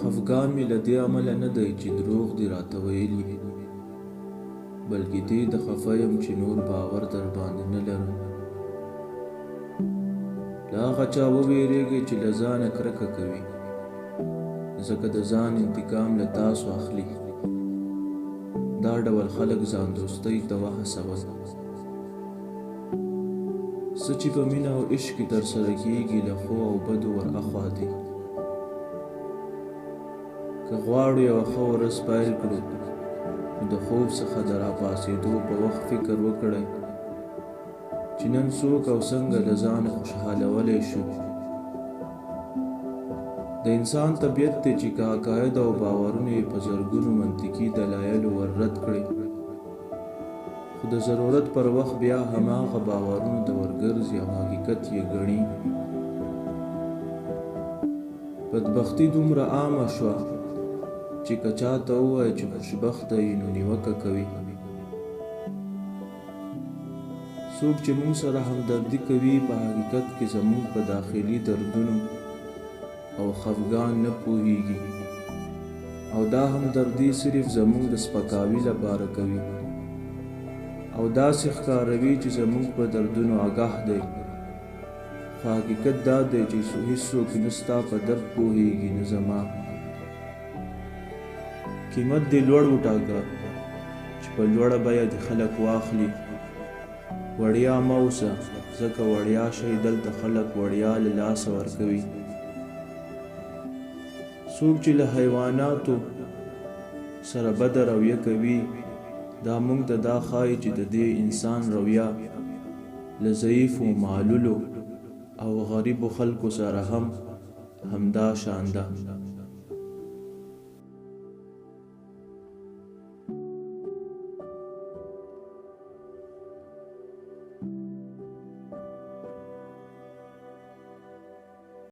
خفګان مې له دې امله نه دی چې دروغ دې راته ویلي، بلکې دې د خفه یم چې نور باور در باندې نه لرم. له هغه چا وویرېږئ چې له ځانه کرکه کوي، ځکه د ځان انتقام له تاسو اخلي. دا ډول خلک ځان دوستۍ ته وهڅول. څه چې په مینه او عشق کې ترسره کېږي له ښو او بدو ور اخوا دي. که غواړو یوه ښه ورځ پیل کړو، نو د خوب څخه د راپاڅېدو په وخت فکر وکړئ چې نن څوک او څنګه له ځانه خوشحالولی شو. د انسان طبیعت دی چې که عقاید او باورونه یې په زرګونو منطقي دلایلو ور رد کړي، خو د ضرورت پر وخت بیا هماغه باورونه د ورګرځي او حقیقت یې ګڼي. بدبختي دومره عامه شوه چې که چاته ووایه چې خوشبخته یې نو نیوکه کوي. څوک چې موږ سره همدردي کوي په حقیقت کې زموږ په داخلي دردونو او خفګان نه پوهیږي، او دا همدردي صرف زموږ د سپکاوي لپاره کوي او داسې ښکاروي چې زموږ په دردونو آګاه دی. خو حقیقت دا دی چې هیڅوک نه ستا په درد پوهیږي نه زما. قیمت دې لوړ وټاکه چې په لوړه بیه دې خلک واخلي. وړیا مه اوسه، ځکه وړیا شی دلته خلک وړیا له لاسه ورکوي. څوک چې له حیواناتو سره بده رویه کوي، دا موږ ته دا ښایي چې د دې انسان رویه له ضعیفو، معلولو او غریبو خلکو سره هم همدا شان ده.